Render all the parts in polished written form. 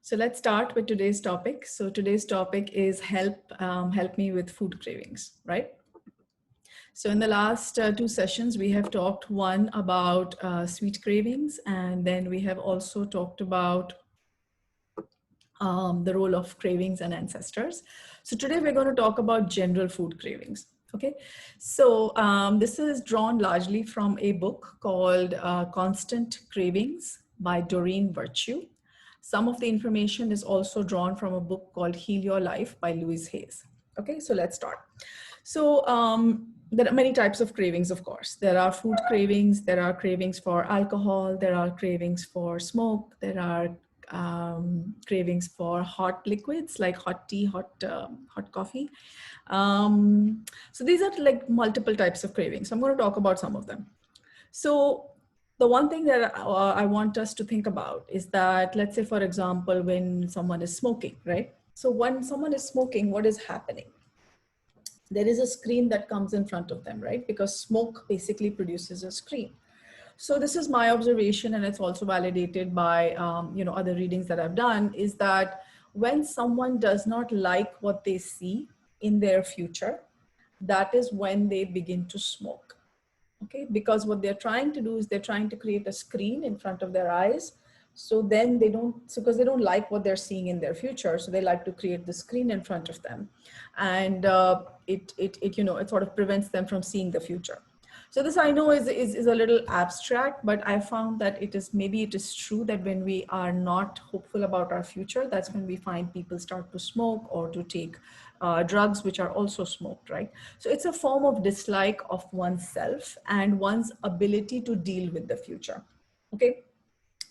So let's start with today's topic. So today's topic is help me with food cravings, right? So in the last two sessions, we have talked one about sweet cravings, and then we have also talked about the role of cravings and ancestors. So today we're going to talk about general food cravings. Okay, so this is drawn largely from a book called Constant Cravings by Doreen Virtue. Some of the information is also drawn from a book called Heal Your Life by Louise Hay. Okay, so let's start. So there are many types of cravings, of course. There are food cravings, there are cravings for alcohol, there are cravings for smoke, there are cravings for hot liquids like hot tea, hot coffee. So these are like multiple types of cravings. So I'm going to talk about some of them. So the one thing that I want us to think about is that, let's say, for example, when someone is smoking, right? So when someone is smoking, what is happening? There is a screen that comes in front of them, right? Because smoke basically produces a screen. So this is my observation, and it's also validated by other readings that I've done, is that when someone does not like what they see in their future, that is when they begin to smoke. Okay, because what they're trying to do is they're trying to create a screen in front of their eyes. So then they don't, so because they don't like what they're seeing in their future, so they like to create the screen in front of them, and it sort of prevents them from seeing the future. So this I know is a little abstract, but I found that it is true that when we are not hopeful about our future, that's when we find people start to smoke or to take drugs, which are also smoked, right? So it's a form of dislike of oneself and one's ability to deal with the future. Okay.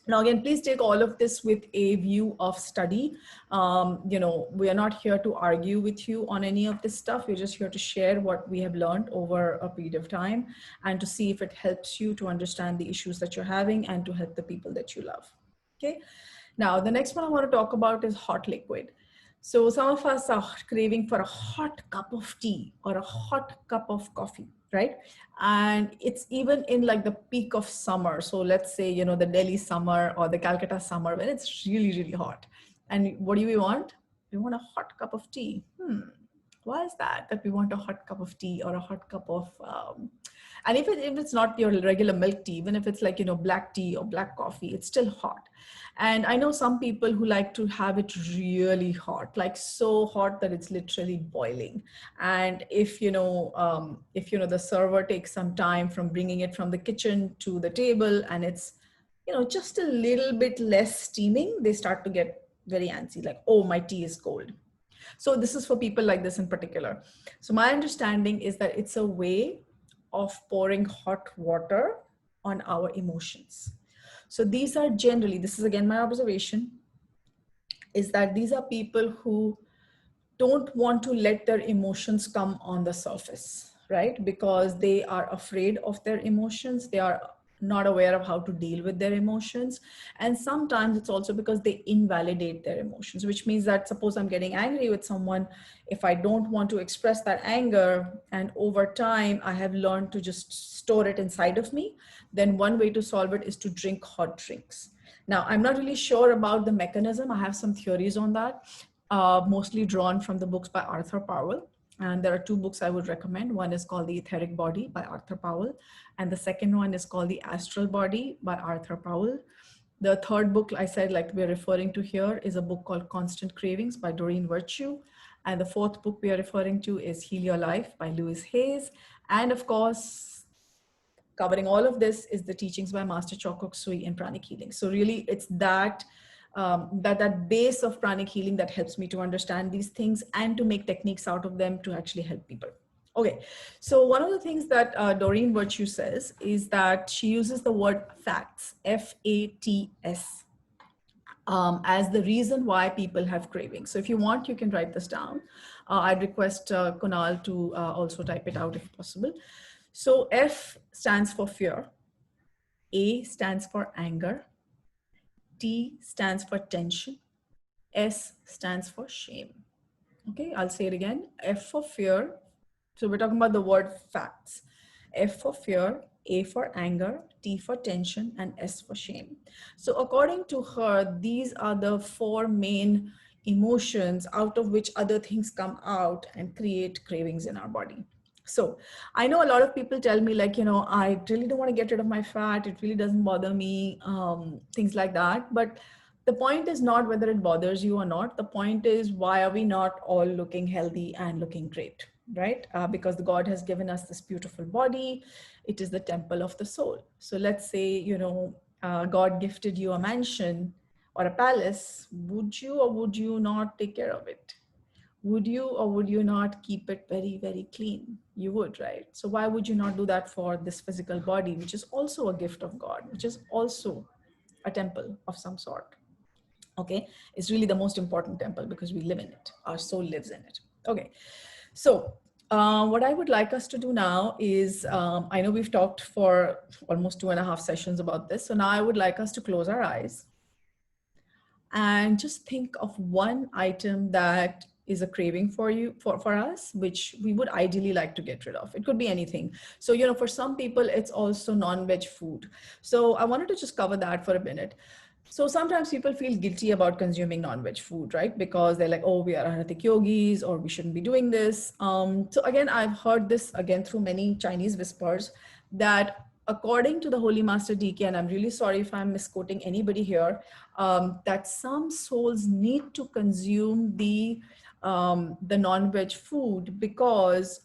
Now, again, please take all of this with a view of study. We are not here to argue with you on any of this stuff. We're just here to share what we have learned over a period of time and to see if it helps you to understand the issues that you're having and to help the people that you love. Okay. Now, the next one I want to talk about is hot liquid. So some of us are craving for a hot cup of tea or a hot cup of coffee, right? And it's even in like the peak of summer. So let's say, the Delhi summer or the Calcutta summer when it's really, really hot. And what do we want? We want a hot cup of tea. Why is that we want a hot cup of tea or a hot cup of and if it's not your regular milk tea, even if it's like black tea or black coffee, it's still hot. And I know some people who like to have it really hot, like so hot that it's literally boiling. And if the server takes some time from bringing it from the kitchen to the table and it's just a little bit less steaming, they start to get very antsy, like, oh, my tea is cold. So this is for people like this in particular. So my understanding is that it's a way of pouring hot water on our emotions. So these are generally, this is again my observation, is that these are people who don't want to let their emotions come on the surface, right? Because they are afraid of their emotions. They are not aware of how to deal with their emotions. And sometimes it's also because they invalidate their emotions, which means that suppose I'm getting angry with someone, if I don't want to express that anger, and over time I have learned to just store it inside of me, then one way to solve it is to drink hot drinks. Now, I'm not really sure about the mechanism. I have some theories on that, mostly drawn from the books by Arthur Powell. And there are two books I would recommend. One is called The Etheric Body by Arthur Powell. And the second one is called The Astral Body by Arthur Powell. The third book I said, like we're referring to here, is a book called Constant Cravings by Doreen Virtue. And the fourth book we are referring to is Heal Your Life by Louise Hay. And of course, covering all of this is the teachings by Master Choa Kok Sui in Pranic Healing. So really it's that base of Pranic Healing that helps me to understand these things and to make techniques out of them to actually help people. Okay, so one of the things that Doreen Virtue says is that she uses the word facts, F-A-T-S, as the reason why people have cravings. So if you want, you can write this down. I'd request Kunal to also type it out if possible. So F stands for fear, A stands for anger, T stands for tension, S stands for shame. Okay, I'll say it again. F for fear. So we're talking about the word facts. F for fear, A for anger, T for tension, and S for shame. So according to her, these are the four main emotions out of which other things come out and create cravings in our body. So I know a lot of people tell me like, I really don't want to get rid of my fat. It really doesn't bother me, things like that. But the point is not whether it bothers you or not. The point is, why are we not all looking healthy and looking great, right? Because the God has given us this beautiful body. It is the temple of the soul. So let's say, God gifted you a mansion or a palace. Would you or would you not take care of it? Would you or would you not keep it very, very clean? You would, right? So why would you not do that for this physical body, which is also a gift of God, which is also a temple of some sort? Okay, it's really the most important temple because we live in it. Our soul lives in it. Okay, so what I would like us to do now is, I know we've talked for almost 2.5 sessions about this. So now I would like us to close our eyes and just think of one item that is a craving for you, for us, which we would ideally like to get rid of. It could be anything. So, for some people, it's also non-veg food. So I wanted to just cover that for a minute. So sometimes people feel guilty about consuming non-veg food, right? Because they're like, oh, we are Anatic yogis, or we shouldn't be doing this. So again, I've heard this again through many Chinese whispers that according to the Holy Master DK, and I'm really sorry if I'm misquoting anybody here, that some souls need to consume the non-veg food because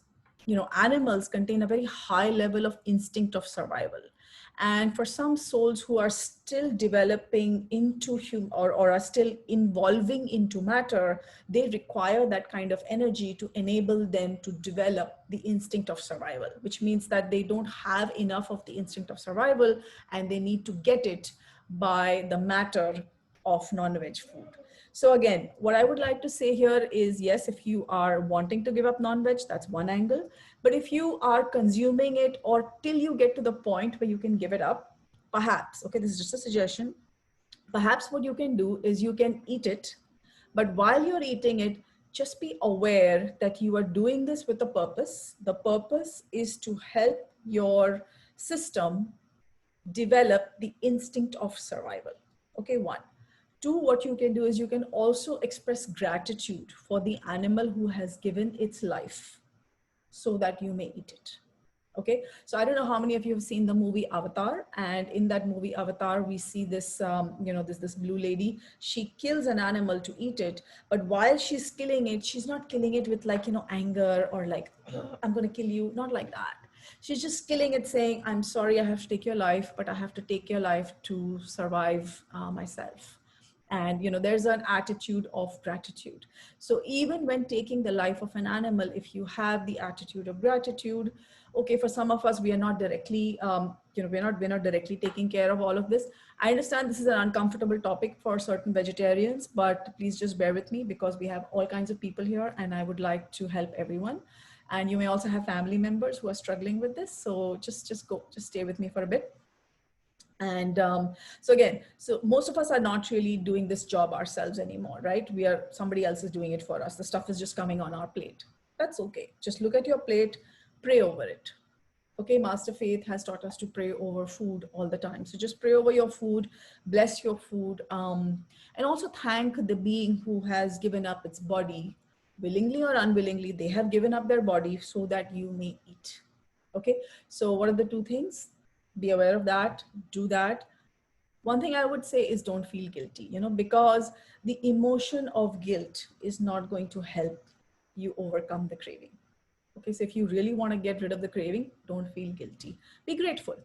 animals contain a very high level of instinct of survival. And for some souls who are still developing into or are still evolving into matter, they require that kind of energy to enable them to develop the instinct of survival, which means that they don't have enough of the instinct of survival and they need to get it by the matter of non-veg food. So again, what I would like to say here is, yes, if you are wanting to give up non-veg, that's one angle. But if you are consuming it or till you get to the point where you can give it up, perhaps, okay, this is just a suggestion, perhaps what you can do is you can eat it, but while you're eating it, just be aware that you are doing this with a purpose. The purpose is to help your system develop the instinct of survival. Okay, one. Two, what you can do is you can also express gratitude for the animal who has given its life so that you may eat it. Okay, so I don't know how many of you have seen the movie Avatar, and in that movie Avatar, we see this, this blue lady. She kills an animal to eat it, but while she's killing it, she's not killing it with like anger or like, "Oh, I'm going to kill you," not like that. She's just killing it, saying, "I'm sorry, I have to take your life, but I have to take your life to survive myself." And there's an attitude of gratitude. So even when taking the life of an animal, if you have the attitude of gratitude, okay, for some of us, we are not directly we're not directly taking care of all of this. I understand this is an uncomfortable topic for certain vegetarians, but please just bear with me because we have all kinds of people here and I would like to help everyone. And you may also have family members who are struggling with this, so just stay with me for a bit. And so again, so most of us are not really doing this job ourselves anymore, right? Somebody else is doing it for us. The stuff is just coming on our plate. That's okay. Just look at your plate, pray over it. Okay, Master Faith has taught us to pray over food all the time. So just pray over your food, bless your food, and also thank the being who has given up its body, willingly or unwillingly. They have given up their body so that you may eat. Okay, so what are the two things? Be aware of that, do that. One thing I would say is don't feel guilty, because the emotion of guilt is not going to help you overcome the craving. Okay, so if you really want to get rid of the craving, don't feel guilty. Be grateful.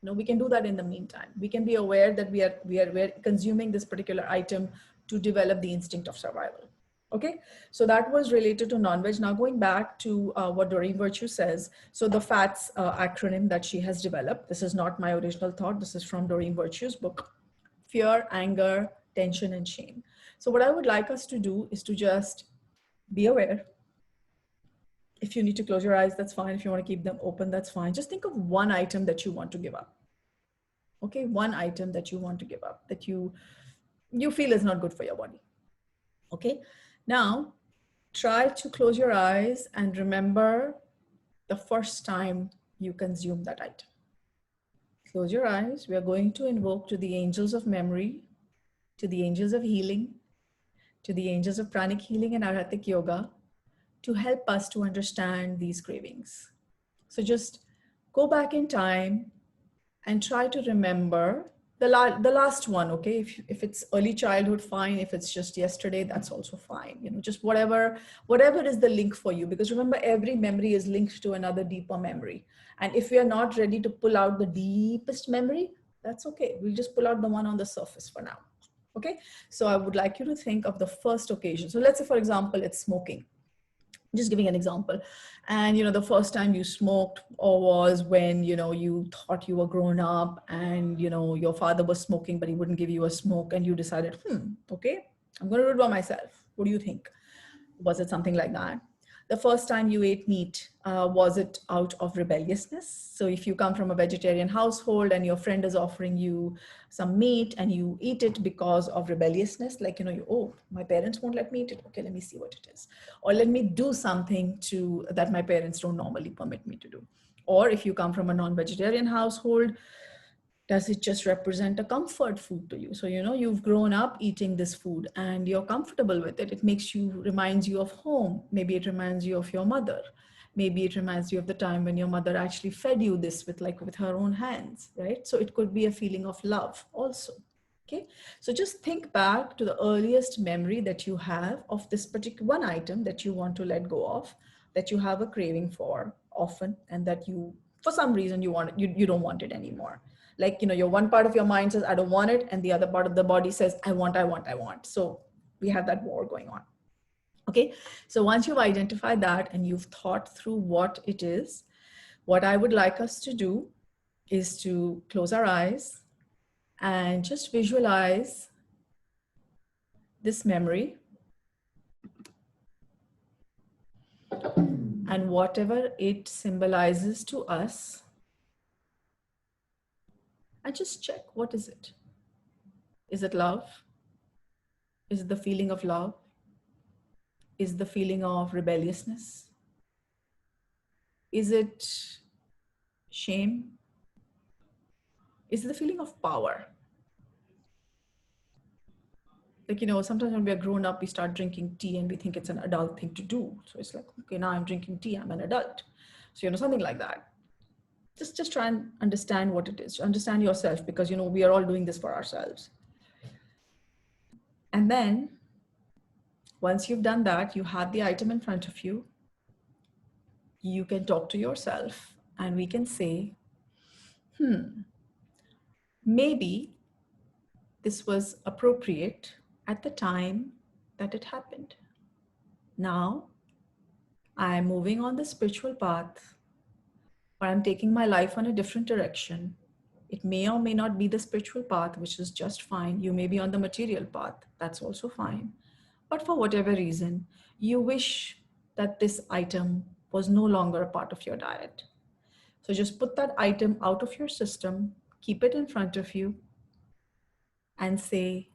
We can do that in the meantime. We can be aware that we're consuming this particular item to develop the instinct of survival. Okay, so that was related to non-veg. Now going back to what Doreen Virtue says. So the FATS acronym that she has developed, this is not my original thought. This is from Doreen Virtue's book, Fear, Anger, Tension, and Shame. So what I would like us to do is to just be aware. If you need to close your eyes, that's fine. If you want to keep them open, that's fine. Just think of one item that you want to give up. Okay, one item that you want to give up, that you feel is not good for your body. Okay, now try to close your eyes and remember the first time you consumed that item. Close your eyes. We are going to invoke to the angels of memory, to the angels of healing, to the angels of pranic healing and Etheric yoga to help us to understand these cravings. So just go back in time and try to remember the last one, okay? If it's early childhood, fine. If it's just yesterday, that's also fine. You know, just whatever is the link for you. Because remember, every memory is linked to another deeper memory. And if we are not ready to pull out the deepest memory, that's okay. We'll just pull out the one on the surface for now. Okay, so I would like you to think of the first occasion. So let's say, for example, it's smoking. Just giving an example. And, you know, the first time you smoked or was when, you know, you thought you were grown up and, you know, your father was smoking, but he wouldn't give you a smoke. And you decided, okay, I'm going to do it by myself. What do you think? Was it something like that? The first time you ate meat, was it out of rebelliousness? So if you come from a vegetarian household and your friend is offering you some meat and you eat it because of rebelliousness, like, you know, oh, my parents won't let me eat it. Okay, let me see what it is. Or let me do something that my parents don't normally permit me to do. Or if you come from a non-vegetarian household, does it just represent a comfort food to you? So, you know, you've grown up eating this food and you're comfortable with it. It reminds you of home. Maybe it reminds you of your mother. Maybe it reminds you of the time when your mother actually fed you this with her own hands, right? So it could be a feeling of love also. Okay, so just think back to the earliest memory that you have of this particular one item that you want to let go of, that you have a craving for often, and that you, for some reason, you don't want it anymore. Like, you know, your one part of your mind says, I don't want it. And the other part of the body says, I want, I want, I want. So we have that war going on. Okay. So once you've identified that and you've thought through what it is, what I would like us to do is to close our eyes and just visualize this memory and whatever it symbolizes to us. And just check, what is it? Is it love? Is it the feeling of love? Is the feeling of rebelliousness? Is it shame? Is it the feeling of power? Like, you know, sometimes when we are grown up, we start drinking tea and we think it's an adult thing to do. So it's like, okay, now I'm drinking tea, I'm an adult. So, you know, something like that. Just try and understand what it is. Understand yourself, because, you know, we are all doing this for ourselves. And then once you've done that, you have the item in front of you. You can talk to yourself and we can say, maybe this was appropriate at the time that it happened. Now I'm moving on the spiritual path, or I'm taking my life on a different direction. It may or may not be the spiritual path, which is just fine. You may be on the material path. That's also fine. But for whatever reason, you wish that this item was no longer a part of your diet. So just put that item out of your system, keep it in front of you, and say,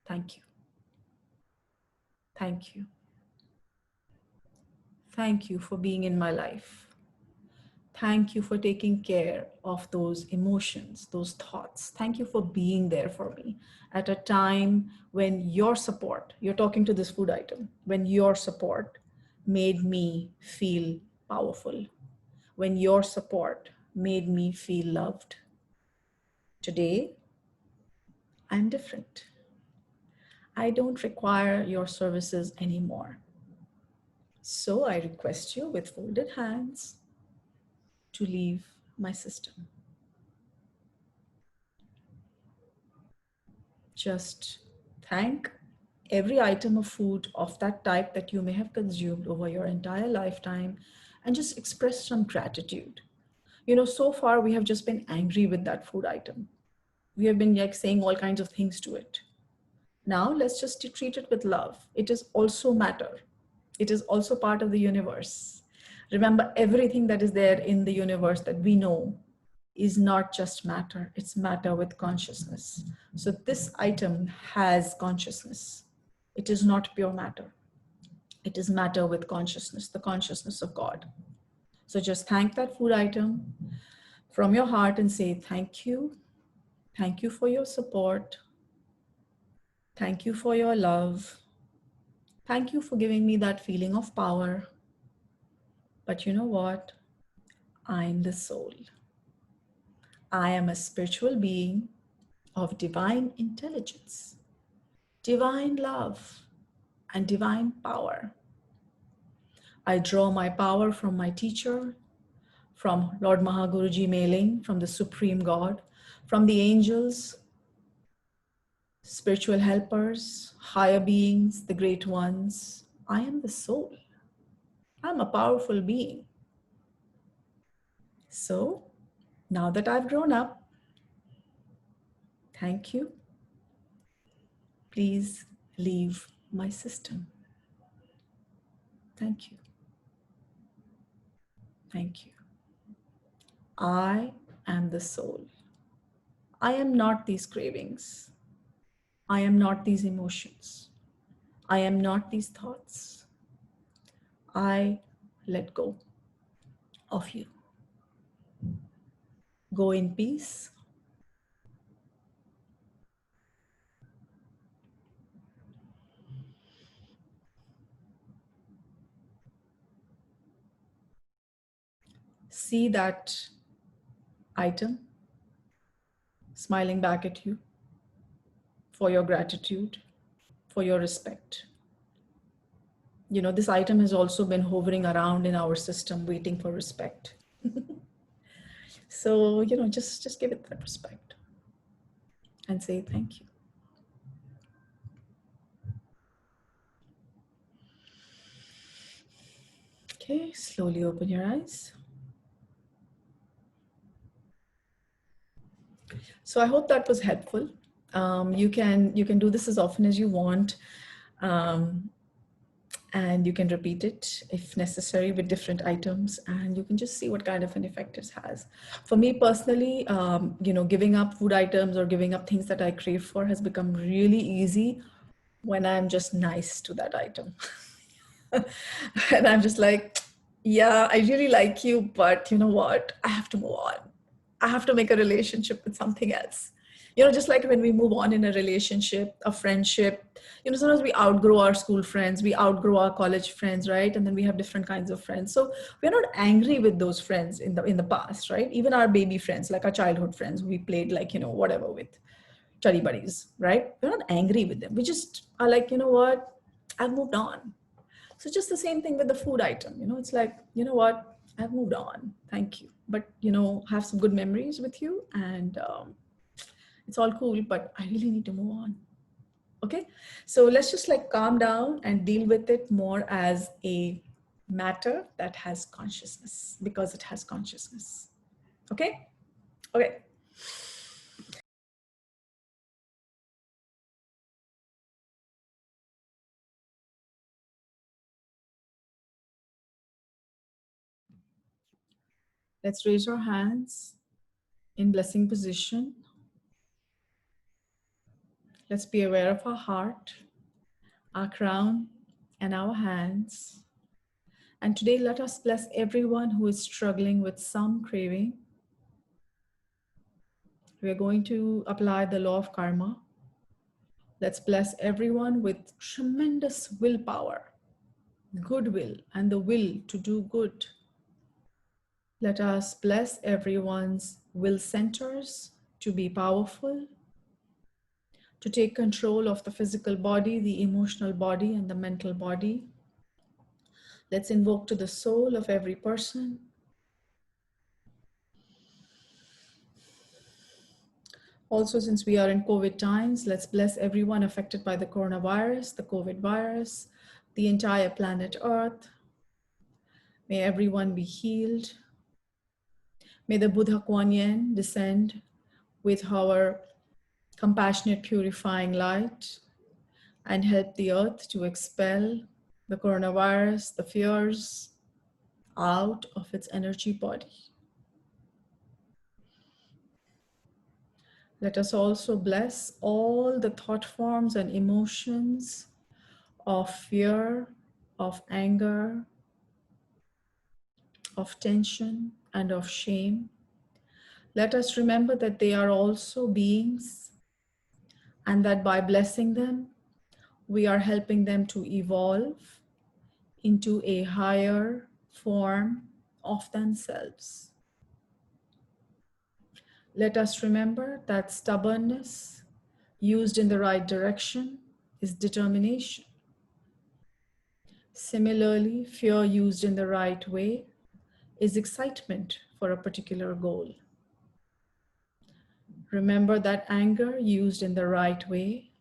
thank you. Thank you. Thank you for being in my life. Thank you for taking care of those emotions, those thoughts. Thank you for being there for me at a time when your support, you're talking to this food item, when your support made me feel powerful, when your support made me feel loved. Today, I'm different. I don't require your services anymore. So I request you with folded hands to leave my system. Just thank every item of food of that type that you may have consumed over your entire lifetime and just express some gratitude. You know, so far we have just been angry with that food item. We have been like saying all kinds of things to it. Now let's just treat it with love. It is also matter. It is also part of the universe. Remember, everything that is there in the universe that we know is not just matter, it's matter with consciousness. So this item has consciousness. It is not pure matter. It is matter with consciousness, the consciousness of God. So just thank that food item from your heart and say, thank you. Thank you for your support. Thank you for your love. Thank you for giving me that feeling of power. But you know what? I'm the soul. I am a spiritual being of divine intelligence, divine love, and divine power. I draw my power from my teacher, from Lord Mahaguruji Mailing, from the Supreme God, from the angels, spiritual helpers, higher beings, the great ones. I am the soul. I'm a powerful being. So now that I've grown up, thank you. Please leave my system. Thank you. Thank you. I am the soul. I am not these cravings. I am not these emotions. I am not these thoughts. I let go of you. Go in peace. See that item smiling back at you for your gratitude, for your respect. You know, this item has also been hovering around in our system waiting for respect. So, you know, just give it that respect and say thank you. Okay, slowly open your eyes. So I hope that was helpful. You can do this as often as you want. And you can repeat it if necessary with different items, and you can just see what kind of an effect it has. For me personally, you know, giving up food items or giving up things that I crave for has become really easy when I'm just nice to that item. And I'm just like, yeah, I really like you, but you know what? I have to move on. I have to make a relationship with something else. You know, just like when we move on in a relationship, a friendship, you know, sometimes we outgrow our school friends, we outgrow our college friends, right? And then we have different kinds of friends. So we're not angry with those friends in the past, right? Even our baby friends, like our childhood friends, we played like, you know, whatever with study buddies, right? We're not angry with them. We just are like, you know what? I've moved on. So just the same thing with the food item, you know, it's like, you know what, I've moved on, thank you. But, you know, have some good memories with you, and it's all cool, but I really need to move on. Okay. So let's just like calm down and deal with it more as a matter that has consciousness, because it has consciousness. Okay. Okay. Let's raise our hands in blessing position. Let's be aware of our heart, our crown, and our hands. And today, let us bless everyone who is struggling with some craving. We are going to apply the law of karma. Let's bless everyone with tremendous willpower, goodwill, and the will to do good. Let us bless everyone's will centers to be powerful, to take control of the physical body, the emotional body, and the mental body. Let's invoke to the soul of every person. Also, since we are in COVID times, let's bless everyone affected by the coronavirus, the COVID virus, the entire planet Earth. May everyone be healed. May the Buddha Kuan Yin descend with our compassionate, purifying light and help the earth to expel the coronavirus, the fears, out of its energy body. Let us also bless all the thought forms and emotions of fear, of anger, of tension, and of shame. Let us remember that they are also beings, and that by blessing them, we are helping them to evolve into a higher form of themselves. Let us remember that stubbornness, used in the right direction, is determination. Similarly, fear used in the right way is excitement for a particular goal. Remember that anger used in the right way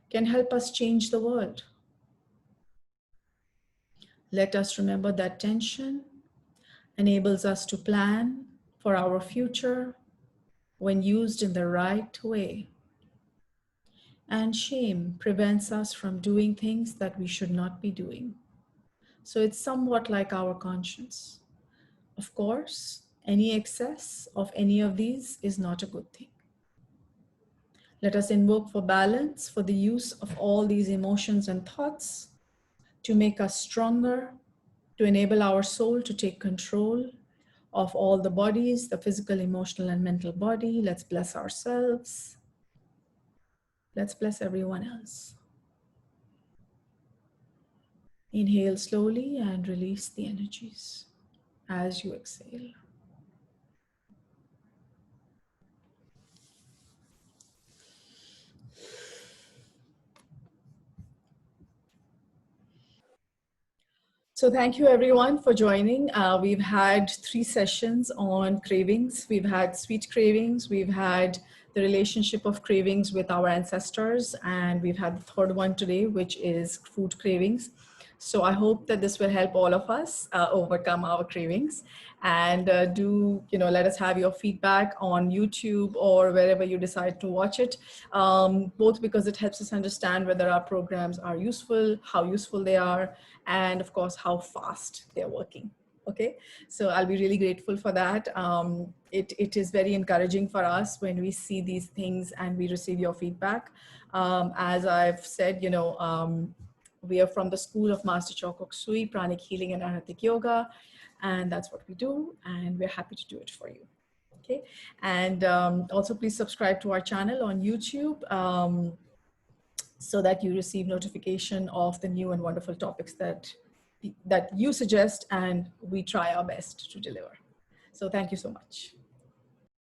can help us change the world. Let us remember that tension enables us to plan for our future when used in the right way. And shame prevents us from doing things that we should not be doing. So it's somewhat like our conscience. Of course, any excess of any of these is not a good thing. Let us invoke for balance, for the use of all these emotions and thoughts to make us stronger, to enable our soul to take control of all the bodies, the physical, emotional, and mental body. Let's bless ourselves. Let's bless everyone else. Inhale slowly and release the energies as you exhale. So thank you everyone for joining. We've had 3 sessions on cravings. We've had sweet cravings, we've had the relationship of cravings with our ancestors, and we've had the third one today, which is food cravings. So I hope that this will help all of us overcome our cravings, and let us have your feedback on YouTube or wherever you decide to watch it, both because it helps us understand whether our programs are useful, how useful they are, and of course, how fast they're working. Okay, so I'll be really grateful for that. It is very encouraging for us when we see these things and we receive your feedback. As I've said, we are from the school of Master Choa Kok Sui, Pranic Healing and Etheric Yoga, and that's what we do, and we're happy to do it for you. Okay, and also please subscribe to our channel on YouTube, so that you receive notification of the new and wonderful topics that you suggest, and we try our best to deliver. So thank you so much.